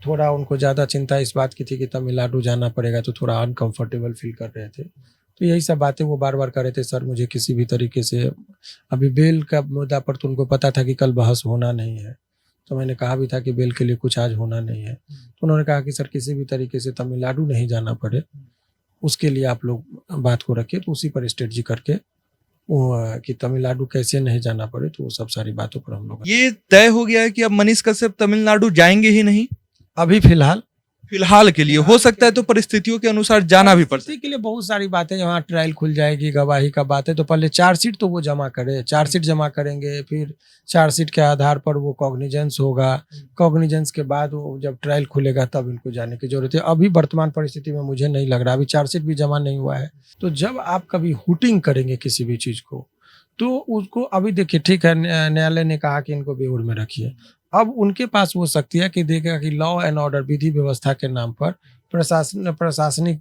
थोड़ा उनको ज़्यादा चिंता इस बात की थी कि तमिलनाडु जाना पड़ेगा, तो थोड़ा अनकंफर्टेबल फील कर रहे थे। तो यही सब बातें वो बार-बार कर रहे थे, सर मुझे किसी भी तरीके से अभी बेल का मुद्दा पर तो उनको पता था कि कल बहस होना नहीं है। तो मैंने कहा भी था कि बेल के लिए कुछ आज होना नहीं है। तो उन्होंने कहा कि सर किसी भी तरीके से तमिलनाडु नहीं जाना पड़े, उसके लिए आप लोग बात को रखिए। तो उसी पर स्ट्रेटजी करके वो कि तमिलनाडु कैसे नहीं जाना पड़े, तो वो सब सारी बातों पर हम लोग ये तय हो गया है कि अब मनीष कश्यप तमिलनाडु जाएंगे ही नहीं। अभी फिलहाल के लिए हो सकता है तो परिस्थितियों के अनुसार जाना भी पड़ सकता परिस्थिति के लिए बहुत सारी बातें, वहाँ ट्रायल खुल जाएगी, गवाही का बात है, तो पहले चार्जशीट तो वो जमा करे, चार्जशीट जमा करेंगे, फिर चार्जशीट के आधार पर वो कॉग्निजेंस होगा, कॉग्निजेंस के बाद वो जब ट्रायल खुलेगा तब इनको जाने की जरूरत है। अभी वर्तमान परिस्थिति में मुझे नहीं लग रहा, अभी चार्जशीट भी जमा नहीं हुआ है। तो जब आप कभी हुटिंग करेंगे किसी भी चीज को, तो उसको अभी देखिए, ठीक है न्यायालय ने कहा कि इनको बेउर में रखिए, अब उनके पास वो शक्ति है कि देखेगा कि लॉ एंड ऑर्डर, विधि व्यवस्था के नाम पर प्रशासनिक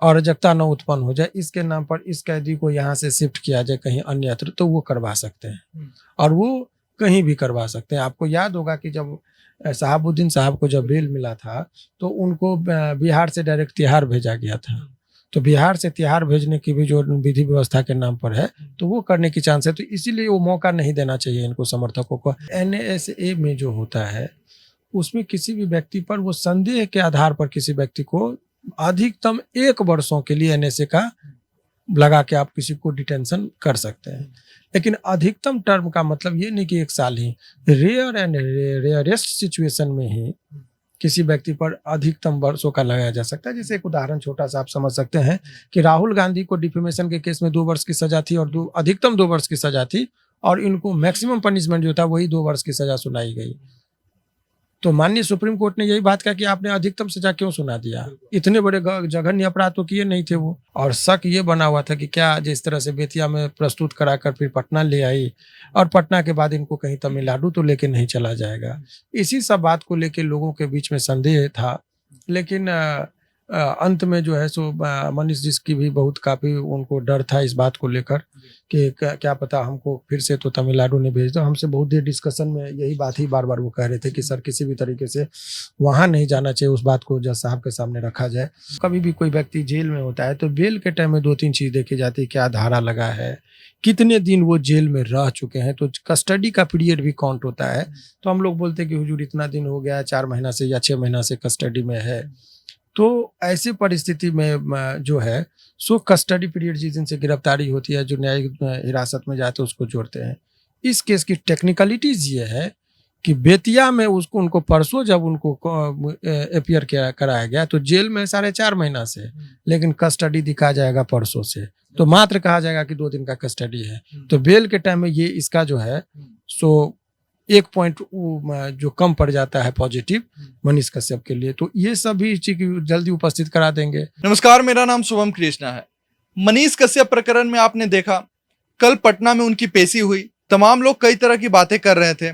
अराजकता न उत्पन्न हो जाए, इसके नाम पर इस कैदी को यहाँ से शिफ्ट किया जाए कहीं अन्यत्र, तो वो करवा सकते हैं और वो कहीं भी करवा सकते हैं। आपको याद होगा कि जब शहाबुद्दीन साहब को जब बेल मिला था तो उनको बिहार से डायरेक्ट तिहाड़ भेजा गया था। तो बिहार से तिहाड़ भेजने की भी जो विधि व्यवस्था के नाम पर है, तो वो करने की चांस है। तो इसीलिए वो मौका नहीं देना चाहिए इनको, समर्थकों को। NASA में जो होता है उसमें किसी भी व्यक्ति पर वो संदेह के आधार पर किसी व्यक्ति को अधिकतम 1 वर्षों के लिए NSA का लगा के आप किसी को डिटेंशन कर सकते हैं। लेकिन अधिकतम टर्म का मतलब ये नहीं कि 1 साल ही, रेयर एंड रेयरेस्ट सिचुएशन में ही किसी व्यक्ति पर अधिकतम वर्षों का लगाया जा सकता है। जैसे एक उदाहरण छोटा सा आप समझ सकते हैं कि राहुल गांधी को डिफेमेशन के केस में 2 वर्ष की सजा थी और अधिकतम 2 वर्ष की सजा थी, और इनको मैक्सिमम पनिशमेंट जो था वही 2 वर्ष की सजा सुनाई गई। तो माननीय सुप्रीम कोर्ट ने यही बात कहा कि आपने अधिकतम सजा क्यों सुना दिया, इतने बड़े जघन्य अपराध तो किए नहीं थे वो। और शक ये बना हुआ था कि क्या जिस तरह से बेतिया में प्रस्तुत कराकर फिर पटना ले आई, और पटना के बाद इनको कहीं तमिलनाडु तो लेके नहीं चला जाएगा, इसी सब बात को लेके लोगों के बीच में संदेह था। लेकिन अंत में जो है सो मनीष जी की भी बहुत काफ़ी उनको डर था इस बात को लेकर कि क्या पता हमको फिर से तो तमिलनाडु ने भेज दो। हमसे बहुत देर डिस्कशन में यही बात ही बार बार वो कह रहे थे कि सर किसी भी तरीके से वहाँ नहीं जाना चाहिए, उस बात को जज साहब के सामने रखा जाए। कभी भी कोई व्यक्ति जेल में होता है तो बेल के टाइम में 2-3 चीज़ देखी जाती है, क्या धारा लगा है, कितने दिन वो जेल में रह चुके हैं, तो कस्टडी का पीरियड भी काउंट होता है। तो हम लोग बोलते हैं कि हुजूर इतना दिन हो गया, 4 महीना से या 6 महीना से कस्टडी में है। तो ऐसी परिस्थिति में जो है सो कस्टडी पीरियड जिस दिन से गिरफ्तारी होती है, जो न्यायिक हिरासत में जाते हैं उसको जोड़ते हैं। इस केस की टेक्निकलिटीज ये है कि बेतिया में उनको परसों जब उनको अपियर कराया गया तो जेल में 4.5 महीना से, लेकिन कस्टडी दिखा जाएगा परसों से, तो मात्र कहा जाएगा कि 2 दिन का कस्टडी है। तो बेल के टाइम में ये इसका जो है सो 1 पॉइंट जो कम पड़ जाता है पॉजिटिव मनीष कश्यप के लिए। तो ये सभी चीज जल्दी उपस्थित करा देंगे। नमस्कार, मेरा नाम शुभम कृष्णा है। मनीष कश्यप प्रकरण में आपने देखा कल पटना में उनकी पेशी हुई, तमाम लोग कई तरह की बातें कर रहे थे।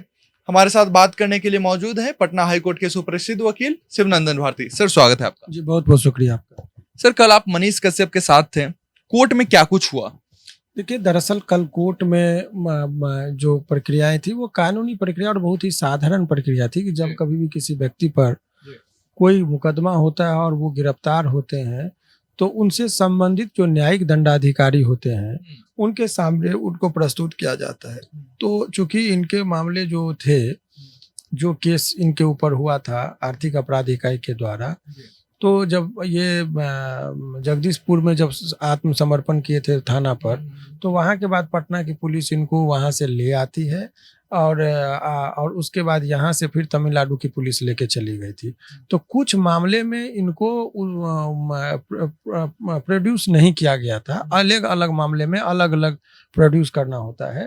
हमारे साथ बात करने के लिए मौजूद है पटना हाईकोर्ट के सुप्रसिद्ध वकील शिवनंदन भारती। सर स्वागत है आपका। जी बहुत बहुत शुक्रिया आपका। सर कल आप मनीष कश्यप के साथ थे, कोर्ट में क्या कुछ हुआ? देखिए दरअसल कल कोर्ट में जो प्रक्रियाएं थी वो कानूनी प्रक्रिया और बहुत ही साधारण प्रक्रिया थी कि जब कभी भी किसी व्यक्ति पर कोई मुकदमा होता है और वो गिरफ्तार होते हैं तो उनसे संबंधित जो न्यायिक दंडाधिकारी होते हैं उनके सामने उनको प्रस्तुत किया जाता है। तो चूंकि इनके मामले जो थे, जो केस इनके ऊपर हुआ था आर्थिक अपराध इकाई के द्वारा, तो जब ये जगदीशपुर में जब आत्मसमर्पण किए थे थाना पर, तो वहाँ के बाद पटना की पुलिस इनको वहाँ से ले आती है और उसके बाद यहाँ से फिर तमिलनाडु की पुलिस लेके चली गई थी। तो कुछ मामले में इनको प्रोड्यूस नहीं किया गया था, अलग अलग मामले में अलग अलग प्रोड्यूस करना होता है।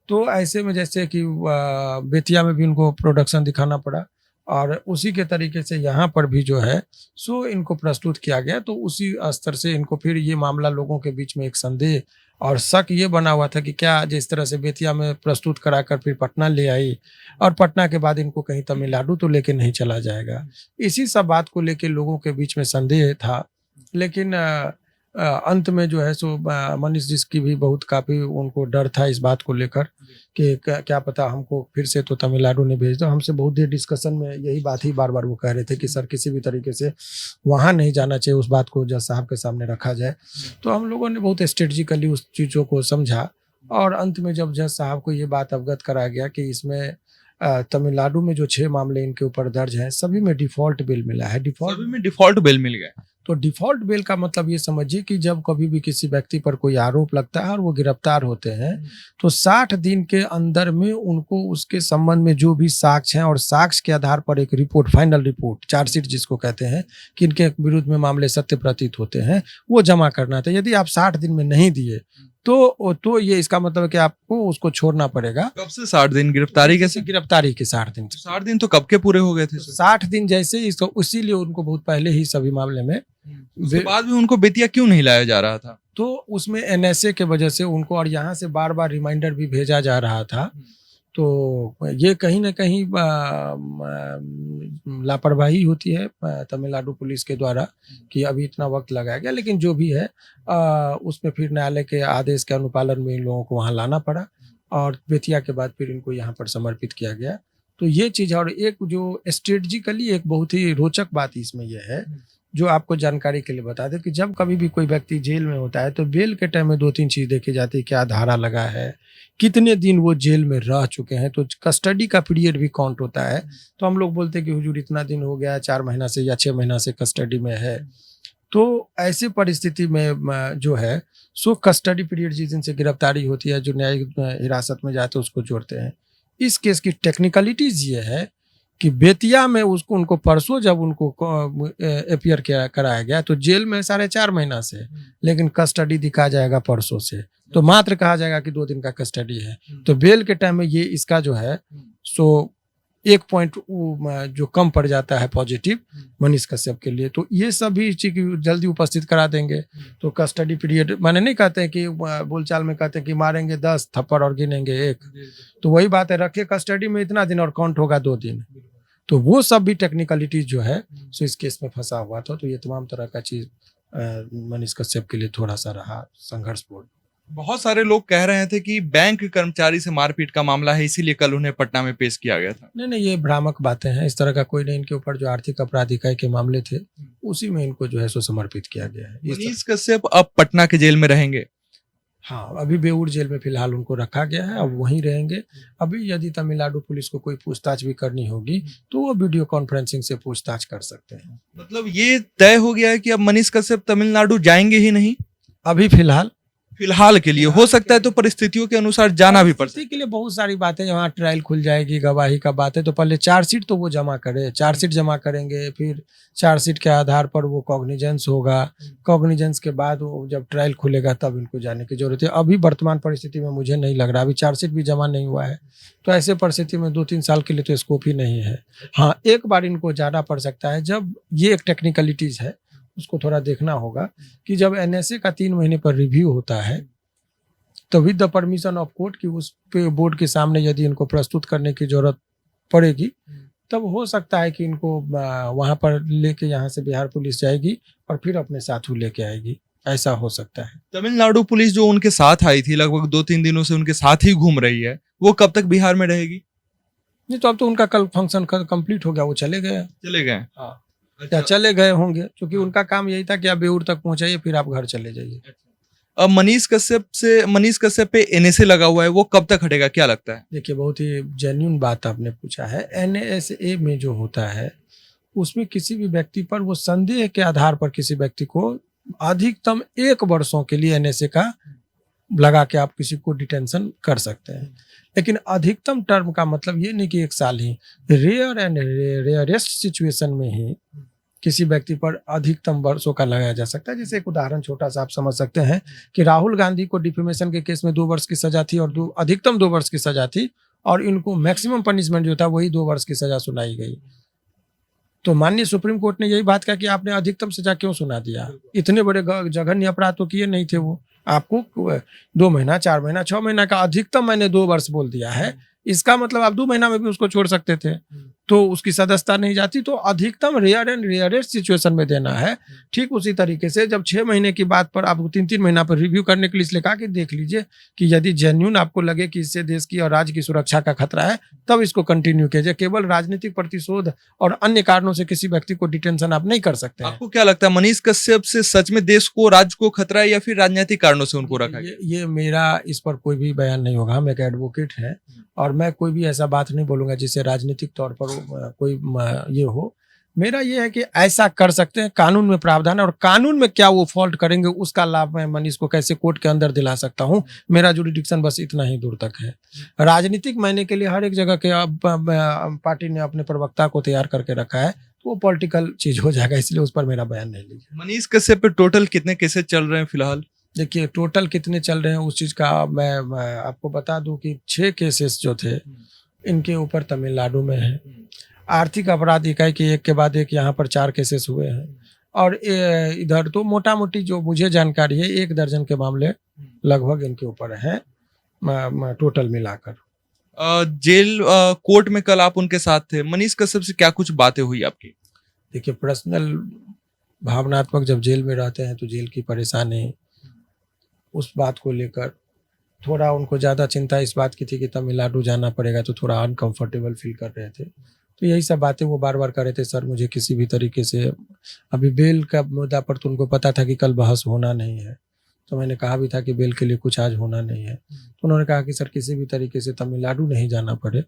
तो ऐसे में जैसे कि बेतिया में भी इनको प्रोडक्शन दिखाना पड़ा और उसी के तरीके से यहाँ पर भी जो है सो इनको प्रस्तुत किया गया। तो उसी स्तर से इनको फिर ये मामला लोगों के बीच में एक संदेह और शक ये बना हुआ था कि क्या जिस तरह से बेतिया में प्रस्तुत कराकर फिर पटना ले आई और पटना के बाद इनको कहीं तमिलनाडु तो लेके नहीं चला जाएगा, इसी सब बात को लेके लोगों के बीच में संदेह था। लेकिन अंत में जो है सो मनीष जी भी बहुत काफ़ी उनको डर था इस बात को लेकर कि क्या पता हमको फिर से तो तमिलनाडु ने भेज दो। हमसे बहुत देर डिस्कशन में यही बात ही बार बार वो कह रहे थे कि सर किसी भी तरीके से वहाँ नहीं जाना चाहिए, उस बात को जज साहब के सामने रखा जाए। तो हम लोगों ने बहुत स्ट्रेटजिकली उस चीज़ों को समझा और अंत में जब जज साहब को ये बात अवगत करा गया कि इसमें तमिलनाडु में जो 6 मामले इनके ऊपर दर्ज हैं सभी में डिफ़ॉल्ट बेल मिला है। सभी में डिफॉल्ट बेल मिल गया। तो डिफ़ॉल्ट बेल का मतलब ये समझिए कि जब कभी भी किसी व्यक्ति पर कोई आरोप लगता है और वो गिरफ्तार होते हैं तो 60 दिन के अंदर में उनको उसके संबंध में जो भी साक्ष्य हैं और साक्ष्य के आधार पर एक रिपोर्ट, फाइनल रिपोर्ट, चार्जशीट जिसको कहते हैं कि इनके विरुद्ध में मामले सत्य प्रतीत होते हैं, वो जमा करना था। यदि आप 60 दिन में नहीं दिए तो ये इसका मतलब है कि आपको उसको छोड़ना पड़ेगा। कब से 60 दिन? गिरफ्तारी कैसे? गिरफ्तारी के 60 दिन। 60 दिन तो कब के पूरे हो गए थे? 60 दिन जैसे ही, इसीलिए उनको बहुत पहले ही सभी मामले में उसके बाद भी उनको बेतिया क्यों नहीं लाया जा रहा था? तो उसमें एनएसए के वजह से उनको और यहाँ से बार बार रिमाइंडर भी भेजा जा रहा था। तो ये कहीं ना कहीं लापरवाही होती है तमिलनाडु पुलिस के द्वारा कि अभी इतना वक्त लगाया गया, लेकिन जो भी है उसमें फिर न्यायालय के आदेश के अनुपालन में इन लोगों को वहाँ लाना पड़ा और बेतिया के बाद फिर इनको यहाँ पर समर्पित किया गया। तो ये चीज़, और एक जो स्ट्रेटजिकली एक बहुत ही रोचक बात इसमें यह है जो आपको जानकारी के लिए बता दें कि जब कभी भी कोई व्यक्ति जेल में होता है तो बेल के टाइम में 2-3 चीज़ देखी जाती है। क्या धारा लगा है, कितने दिन वो जेल में रह चुके हैं, तो कस्टडी का पीरियड भी काउंट होता है। तो हम लोग बोलते हैं कि हुजूर इतना दिन हो गया, 4 महीना से या 6 महीना से कस्टडी में है। तो ऐसे परिस्थिति में जो है सो कस्टडी पीरियड जिस दिन से गिरफ्तारी होती है, जो न्यायिक हिरासत में जाते हैं उसको जोड़ते हैं। इस केस की टेक्निकलिटीज ये है कि बेतिया में उनको परसों जब उनको अपियर कराया गया तो जेल में 4.5 महीना से, लेकिन कस्टडी दिखा जाएगा परसों से, तो मात्र कहा जाएगा कि 2 दिन का कस्टडी है। तो बेल के टाइम में ये इसका जो है सो 1 पॉइंट जो कम पड़ जाता है पॉजिटिव मनीष कश्यप के लिए। तो ये सभी चीज जल्दी उपस्थित करा देंगे। तो कस्टडी पीरियड माने नहीं कहते हैं कि बोलचाल में कहते हैं कि मारेंगे 10 थप्पड़ और गिनेंगे 1, तो वही बात है, रखे कस्टडी में इतना दिन और काउंट होगा 2 दिन। तो वो सब भी टेक्निकलिटीज जो है सो इस केस में फंसा हुआ था। तो ये तमाम तरह का चीज मनीष कश्यप के लिए थोड़ा सा रहा संघर्षपूर्ण। बहुत सारे लोग कह रहे थे कि बैंक कर्मचारी से मारपीट का मामला है, इसीलिए कल उन्हें पटना में पेश किया गया था। नहीं, ये भ्रामक बातें हैं। इस तरह का कोई नहीं। इनके ऊपर जो आर्थिक अपराध इकाई के मामले थे उसी में इनको जो है सो समर्पित किया गया है। मनीष कश्यप अब पटना के जेल में रहेंगे? हाँ, अभी बेऊर जेल में फिलहाल उनको रखा गया है, अब वहीं रहेंगे। अभी यदि तमिलनाडु पुलिस को कोई पूछताछ भी करनी होगी तो वो वीडियो कॉन्फ्रेंसिंग से पूछताछ कर सकते हैं। मतलब ये तय हो गया है कि अब मनीष कश्यप तमिलनाडु जाएंगे ही नहीं? अभी फिलहाल के लिए हो सकता है तो परिस्थितियों के अनुसार जाना भी पड़ सकता है। के लिए बहुत सारी बातें, जहाँ ट्रायल खुल जाएगी, गवाही का बात है, तो पहले चार्जशीट तो वो जमा करे, चार्जशीट जमा करेंगे, फिर चार्जशीट के आधार पर वो कॉग्निजेंस होगा, कॉग्निजेंस के बाद वो जब ट्रायल खुलेगा तब इनको जाने की जरूरत है। अभी वर्तमान परिस्थिति में मुझे नहीं लग रहा, अभी चार्जशीट भी जमा नहीं हुआ है, तो ऐसे परिस्थिति में 2-3 साल के लिए तो स्कोप ही नहीं है। हाँ, एक बार इनको जाना पड़ सकता है, जब ये एक टेक्निकलिटीज है उसको थोड़ा देखना होगा कि जब एनएसए का 3 महीने पर रिव्यू होता है तो with the permission of court की उस पे बोर्ड के सामने यदि इनको प्रस्तुत करने की जरूरत पड़ेगी तब हो सकता है कि इनको वहां पर लेके यहाँ से बिहार पुलिस जाएगी और फिर अपने साथ लेके आएगी, ऐसा हो सकता है। तमिलनाडु पुलिस जो उनके साथ आई थी, लगभग 2-3 दिनों से उनके साथ ही घूम रही है, वो कब तक बिहार में रहेगी? नहीं, तो अब तो उनका कल फंक्शन कंप्लीट हो गया, वो चले गए। हाँ, अच्छा। चले गए होंगे, क्योंकि उनका काम यही था कि आप बेऊर तक पहुंचाइए फिर आप घर चले जाइए। अब मनीष कश्यप पे एनएसए लगा हुआ है, वो कब तक हटेगा, क्या लगता है? देखिए, बहुत ही जेन्युइन बात आपने पूछा है। एनएसए में जो होता है उसमें किसी भी व्यक्ति पर वो संदेह के आधार पर किसी व्यक्ति को अधिकतम 1 वर्षों के लिए एनएसए का लगा के आप किसी को डिटेंशन कर सकते हैं। लेकिन अधिकतम टर्म का मतलब ये नहीं कि 1 साल ही, रेयर एंड रेयरेस्ट सिचुएशन में ही किसी व्यक्ति पर अधिकतम वर्षों का लगाया जा सकता है। जैसे एक उदाहरण छोटा सा आप समझ सकते हैं कि राहुल गांधी को डिफेमेशन के केस में 2 वर्ष की सजा थी और अधिकतम 2 वर्ष की सजा थी, और इनको मैक्सिमम पनिशमेंट जो था वही 2 वर्ष की सजा सुनाई गई। तो माननीय सुप्रीम कोर्ट ने यही बात कहा कि आपने अधिकतम सजा क्यों सुना दिया, इतने बड़े जघन्य अपराध तो किए नहीं थे वो, आपको 2 महीना, 4 महीना, 6 महीना का अधिकतम मैंने 2 वर्ष बोल दिया है, इसका मतलब आप 2 महीना में भी उसको छोड़ सकते थे, तो उसकी सदस्यता नहीं जाती। तो अधिकतम रेयर एंड रेयरेस्ट सिचुएशन में देना है। ठीक उसी तरीके से जब 6 महीने की बात पर आपको 3-3 महीना पर रिव्यू करने के लिए इसलिए कहा कि देख लीजिए कि यदि जेन्युइन आपको लगे कि इससे देश की और राज्य की सुरक्षा का खतरा है, तब इसको कंटिन्यू कीजिए। केवल राजनीतिक प्रतिशोध और अन्य कारणों से किसी व्यक्ति को डिटेंशन आप नहीं कर सकते हैं। आपको क्या लगता है मनीष कश्यप से सच में देश को, राज्य को खतरा है या फिर राजनीतिक कारणों से उनको रखा गया? ये मेरा इस पर कोई भी बयान नहीं होगा। हम एक एडवोकेट हैं और मैं कोई भी ऐसा बात नहीं बोलूंगा जिससे राजनीतिक तौर पर कोई ये हो। मेरा ये है कि ऐसा कर सकते हैं, कानून में प्रावधान है और कानून में क्या वो फॉल्ट करेंगे उसका लाभ मैं मनीष को कैसे कोर्ट के अंदर दिला सकता हूँ। मेरा जुरिडिक्शन बस इतना ही दूर तक है। राजनीतिक मायने के लिए हर एक जगह के अब पार्टी ने अपने प्रवक्ता को तैयार करके रखा है, तो वो पॉलिटिकल चीज हो जाएगा, इसलिए उस पर मेरा बयान नहीं लीजिए। मनीष कश्यप पे टोटल कितने केसेस चल रहे हैं फिलहाल? देखिए टोटल कितने चल रहे हैं उस चीज का मैं आपको बता दूं कि 6 केसेस जो थे इनके ऊपर तमिलनाडु में है। आर्थिक अपराध इकाई के एक के बाद एक यहाँ पर 4 केसेस हुए हैं और इधर तो मोटा मोटी जो मुझे जानकारी है 1 दर्जन के मामले लगभग इनके ऊपर हैं टोटल मिलाकर। जेल कोर्ट में कल आप उनके साथ थे, मनीष कश्यप से क्या कुछ बातें हुई आपकी? देखिए पर्सनल भावनात्मक जब जेल में रहते हैं तो जेल की परेशानी, उस बात को लेकर थोड़ा उनको ज़्यादा चिंता इस बात की थी कि तमिलनाडु जाना पड़ेगा, तो थोड़ा अनकंफर्टेबल फील कर रहे थे। तो यही सब बातें वो बार बार कर रहे थे, सर मुझे किसी भी तरीके से अभी बेल का मुद्दा पर तो उनको पता था कि कल बहस होना नहीं है, तो मैंने कहा भी था कि बेल के लिए कुछ आज होना नहीं है। तो उन्होंने कहा कि सर किसी भी तरीके से तमिलनाडु नहीं जाना पड़े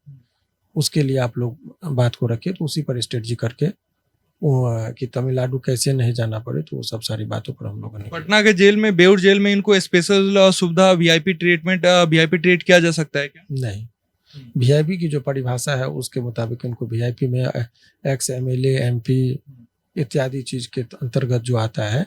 उसके लिए आप लोग बात को रखिए। तो उसी पर स्ट्रेटजी करके वो कि तमिलनाडु कैसे नहीं जाना पड़े, तो वो सब सारी बातों पर हम लोगों ने पटना के जेल में, बेउर जेल में इनको स्पेशल सुविधा, वीआईपी ट्रीटमेंट, वीआईपी ट्रीट किया जा सकता है क्या? नहीं। वीआईपी की जो परिभाषा है उसके मुताबिक इनको वीआईपी में एक्स एमएलए एमपी इत्यादि चीज के अंतर्गत जो आता है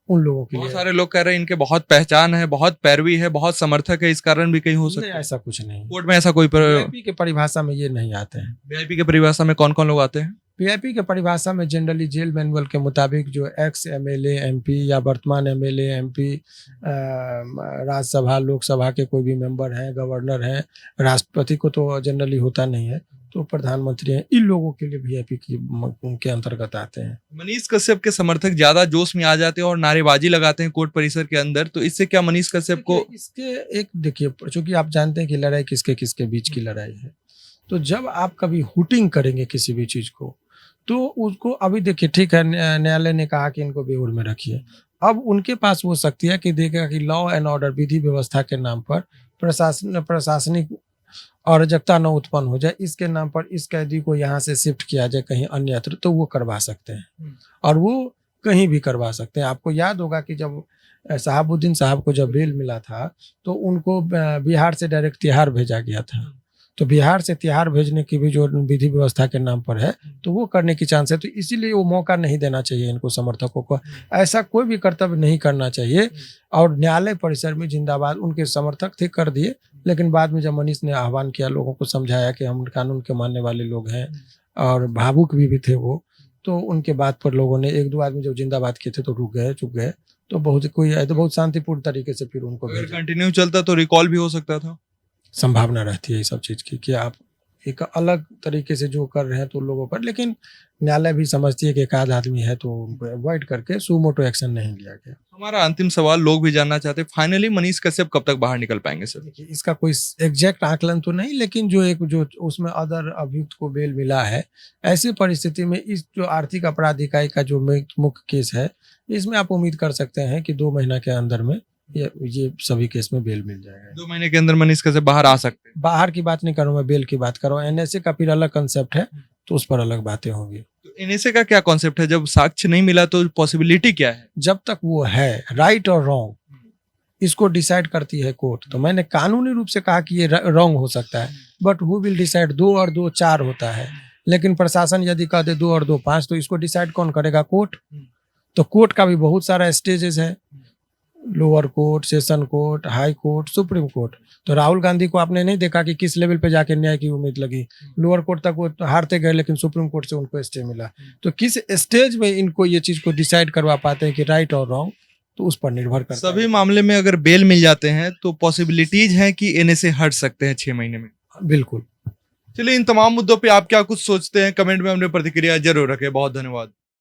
उन लोगों के बहुत लिए। सारे लोग कह रहे हैं इनके बहुत पहचान है, बहुत पैरवी है, बहुत समर्थक है, इस कारण भी कहीं हो सकता नहीं, है। ऐसा कुछ नहीं। कोर्ट में ऐसा कोई वीआईपी के परिभाषा में ये नहीं आते हैं। वीआईपी की परिभाषा में कौन कौन लोग आते हैं? वीआईपी के परिभाषा में जनरली जेल मैनुअल के मुताबिक जो एक्स एमएलए एमपी या वर्तमान एमएलए एमपी, राज्यसभा लोकसभा के कोई भी मेंबर हैं, गवर्नर हैं, राष्ट्रपति को तो जनरली होता नहीं है, तो प्रधानमंत्री हैं, इन लोगों के लिए वीआईपी के अंतर्गत आते हैं। मनीष कश्यप के समर्थक ज्यादा जोश में आ जाते हैं और नारेबाजी लगाते हैं कोर्ट परिसर के अंदर, तो इससे क्या मनीष कश्यप को? इसके एक देखिए, चूंकि आप जानते हैं कि लड़ाई किसके किसके बीच की लड़ाई है, तो जब आप कभी हुटिंग करेंगे किसी भी चीज को तो उसको, अभी देखिए ठीक है न्यायालय ने कहा कि इनको बेउर में रखिए, अब उनके पास वो शक्ति है कि देखेगा कि लॉ एंड ऑर्डर विधि व्यवस्था के नाम पर प्रशासनिक अराजकता न उत्पन्न हो जाए, इसके नाम पर इस कैदी को यहाँ से शिफ्ट किया जाए कहीं अन्यत्र, तो वो करवा सकते हैं और वो कहीं भी करवा सकते हैं। आपको याद होगा कि जब शहाबुद्दीन साहब को जब बेल मिला था तो उनको बिहार से डायरेक्ट तिहाड़ भेजा गया था, तो बिहार से तिहाड़ भेजने की भी जो विधि व्यवस्था के नाम पर है तो वो करने की चांस है। तो इसीलिए वो मौका नहीं देना चाहिए इनको, समर्थकों को ऐसा कोई भी कर्तव्य नहीं करना चाहिए। और न्यायालय परिसर में जिंदाबाद उनके समर्थक थे, कर दिए, लेकिन बाद में जब मनीष ने आह्वान किया, लोगों को समझाया कि हम कानून के मानने वाले लोग हैं और भावुक भी थे वो, तो उनके बात पर लोगों ने 1-2 आदमी जब जिंदाबाद किए थे तो रुक गए, चुप गए। तो बहुत शांतिपूर्ण तरीके से फिर उनको कंटिन्यू चलता तो रिकॉल भी हो सकता था। संभावना रहती है ये सब चीज की कि आप एक अलग तरीके से जो कर रहे हैं तो लोगों पर, लेकिन न्यायालय भी समझती है कि एक आध आदमी है तो उनको अवॉइड करके सुमोटो एक्शन नहीं लिया गया। हमारा अंतिम सवाल, लोग भी जानना चाहते हैं फाइनली मनीष कश्यप कब तक बाहर निकल पाएंगे सर? देखिए इसका कोई एग्जैक्ट आकलन तो नहीं, लेकिन जो उसमें अदर अभियुक्त को बेल मिला है, ऐसी परिस्थिति में इस जो आर्थिक अपराध इकाई का जो मुख्य केस है, इसमें आप उम्मीद कर सकते हैं कि 2 महीना के अंदर में ये सभी केस में बेल मिल जाएगा। 2 महीने के अंदर मनीष कश्यप बाहर आ सकते हैं? बाहर की बात नहीं कर रहा हूं मैं, बेल की बात कर रहा हूँ। एनएसए का फिर अलग कंसेप्ट है, तो उस पर अलग बातें होंगी। तो एनएसए का क्या कॉन्सेप्ट है? जब साक्ष्य नहीं मिला तो पॉसिबिलिटी क्या है? जब तक वो है राइट और रॉन्ग, इसको डिसाइड करती है कोर्ट। तो मैंने कानूनी रूप से कहा कि ये रॉन्ग हो सकता है, बट हु विल डिसाइड? 2 और 2 4 होता है, लेकिन प्रशासन यदि कह दे 2 और 2 5, तो इसको डिसाइड कौन करेगा? कोर्ट। तो कोर्ट का भी बहुत सारा स्टेजेस है, lower court, session court, high court, supreme court. तो राहुल गांधी को आपने नहीं देखा कि किस लेवल पे जाके न्याय की उम्मीद लगी, लोअर कोर्ट तक वो हारते गए, लेकिन सुप्रीम कोर्ट से उनको स्टे मिला। तो किस स्टेज में इनको ये चीज को डिसाइड करवा पाते हैं कि राइट और रॉन्ग, तो उस पर निर्भर करता है। सभी मामले में अगर बेल मिल जाते हैं तो पॉसिबिलिटीज हैं कि एनएसए हट सकते हैं 6 महीने में? बिल्कुल। चलिए, इन तमाम मुद्दों पे आप क्या कुछ सोचते हैं, कमेंट में अपनी प्रतिक्रिया जरूर रखें। बहुत धन्यवाद।